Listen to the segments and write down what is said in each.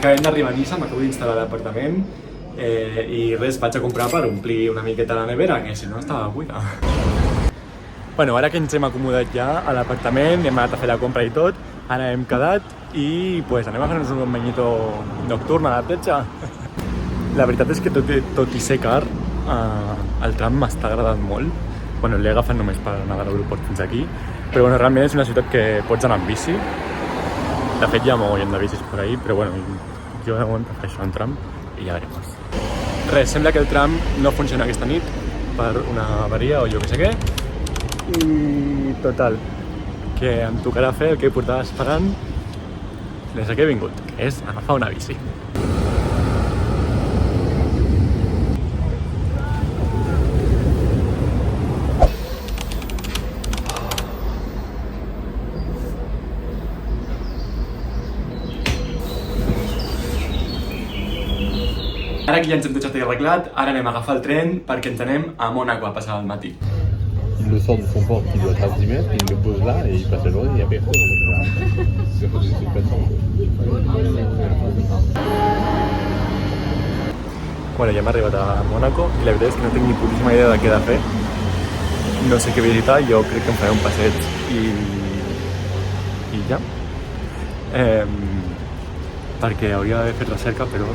Acabem d'arribar a Niça, m'acabo d'instal·lar a l'apartament i res, vaig a comprar per omplir una miqueta la nevera, que si no estava buida. Bueno, ara que ens hem acomodat ja a l'apartament, hem anat a fer la compra i tot, ara hem quedat i pues, anem a fer-nos un banyito nocturn a la platja. La veritat és que tot i ser car, el tram m'està agradant molt. Bueno, l'he agafat només per anar de l'aeroport fins aquí, però bueno, realment és una ciutat que pots anar amb bici. De fet, hi ha mogollon de bicis per ahí, però bueno, jo de moment prefereixo en tram i ja veremos. Res, sembla que el tram no funciona aquesta nit per una avaria o jo que sé què. I total, que em tocarà fer el que portava esperant des que he vingut, que és agafar una bici. Ara que ja ens hem dutxat i arreglat, ara anem a agafar el tren perquè ens anem a Mònaco a passar el matí. Il le sort de son port qui doit être à 10 mètres, il le pose là et il passe la journée et après Bueno, ja hem arribat a Mònaco i la veritat és que no tinc ni putíssima idea de què he de fer. No sé què visitar, jo crec que em faré un passeig i ja. Perquè hauria d'haver fet recerca, però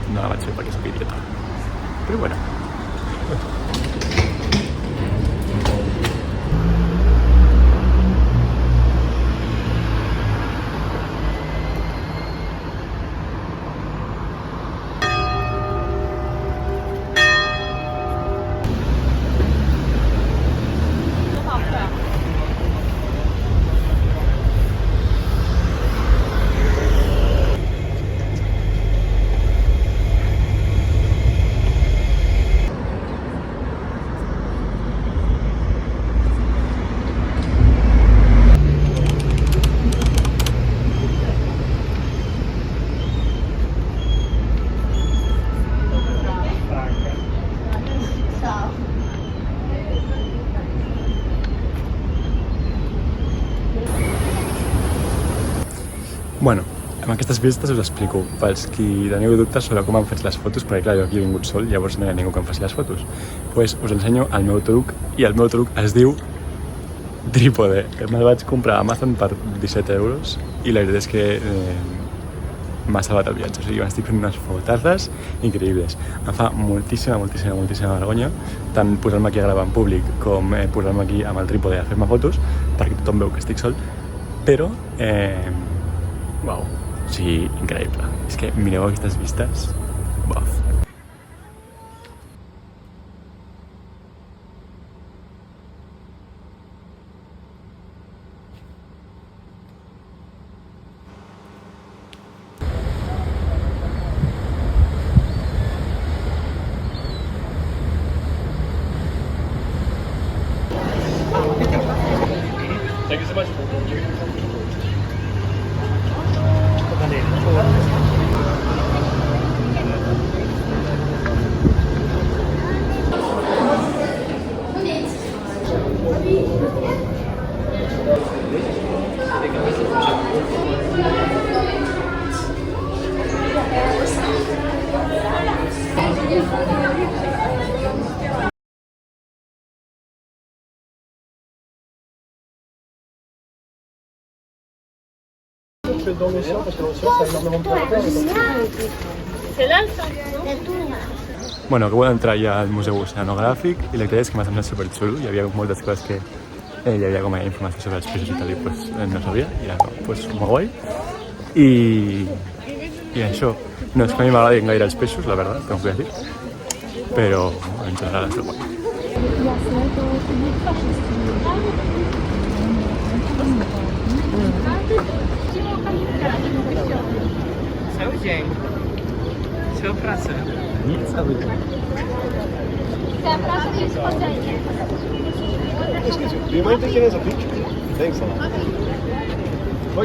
no la vaig fer perquè soc idiota. Però bueno. Bueno, amb aquestes vistes us explico, pels qui teniu dubtes sobre com han fet les fotos, perquè clar, jo aquí he vingut sol, llavors no hi ha ningú que em faci les fotos. Pues us ensenyo el meu truc, i el meu truc es diu trípode. Me'l vaig comprar a Amazon per 17 euros i la veritat és que m'ha salvat el viatge. O sigui, m'estic fent unes fotazes increïbles. Em fa moltíssima vergonya tant posar-me aquí a gravar en públic com posar-me aquí amb el trípode a fer-me fotos, perquè tothom veu que estic sol, però uau, o sigui, increïble. És que mireu aquestes vistes. Bof. Thank you so much. Dans l'océan, parce que l'océan, ça a énormément de caractère. C'est là le cinq. Bueno, acabo d'entrar ja al Museu Oceanogràfic i la veritat és que m'ha semblat superxulo. Hi havia moltes coses que hi havia com a informació sobre els peixos i tal, i pues, no sabia, i era pues, molt guai. I això, no és que a mi m'agradin gaire els peixos, la veritat, tengo que decir, però en general és guai. Cały dzień. Całą pracę. Nie cały dzień. Ta praca to jest chodzenie. Do you mind taking us a picture? Thanks a lot.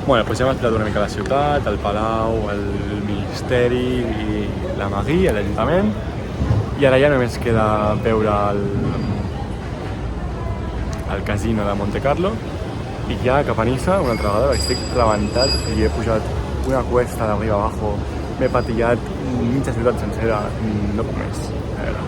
Bueno, pues ja hem explorat una mica la ciutat, el Palau, el Ministeri i la Mairie, l'Ajuntament, i ara ja només queda veure el casino de Monte Carlo i ja cap a Niça una altra vegada, perquè estic rebentat, o sigui, he pujat una cuesta d'arriba abajo m'he patillat mitja ciutat sencera, no puc més. A veure.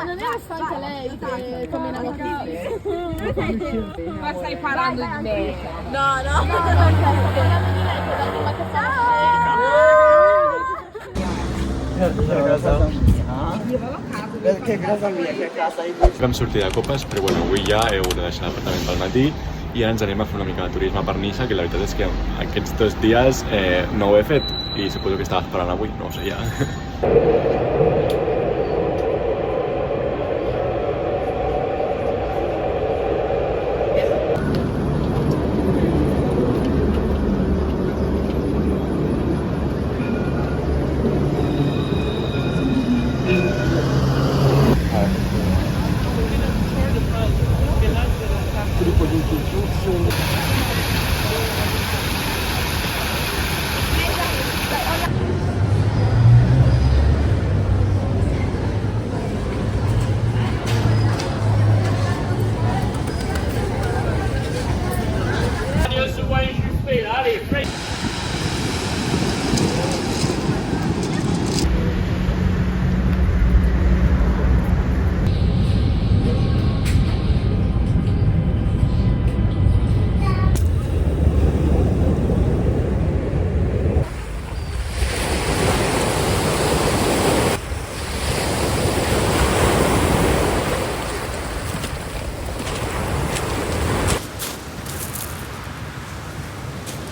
Non era stanca lei che camminava qui. Ma stai parlando di me? No, sto parlando di lei che da prima che Vam sortir de copes, però bueno, avui ja he hagut de deixar l'apartament pel matí i ara ens anem a fer una mica de turisme per Niça, que la veritat és que aquests 2 dies no ho he fet i suposo que estava esperant avui, no ho sé ja.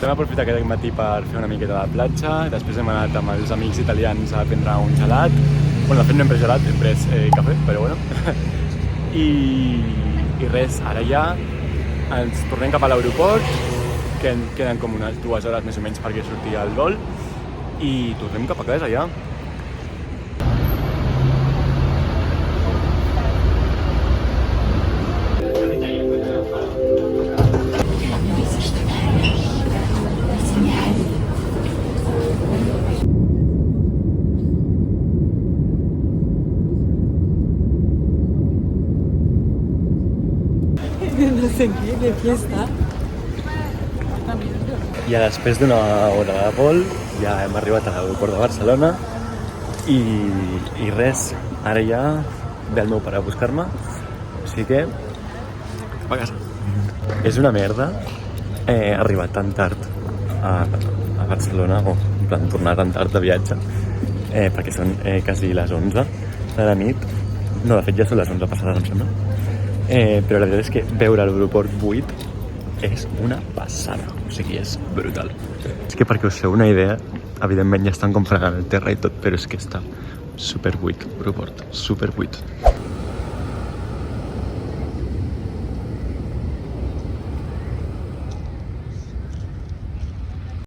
Hem aprofitat aquest matí per fer una miqueta de platja, després hem anat amb els amics italians a prendre un gelat. Bueno, de fet no hem pres gelat, hem pres cafè, però bueno. I res, ara ja ens tornem cap a l'aeroport, que en queden com unes 2 hores més o menys perquè surti el vol, i tornem cap a casa ja. No sé qué, de fiesta. I després d'una hora de vol ja hem arribat a l'aeroport de Barcelona i res, ara ja ve el meu pare a buscar-me, o sigui que cap a casa. És una merda arribar tan tard a Barcelona, o en plan tornar tan tard de viatge, perquè són quasi les 11 de la nit. No, de fet ja són les 11 passades, em sembla. Però la veritat és que veure l'aeroport buit és una passada, o sigui, és brutal. És que perquè us feu una idea, evidentment ja estan com fregant el terra i tot, però és que està superbuit, l'aeroport, superbuit.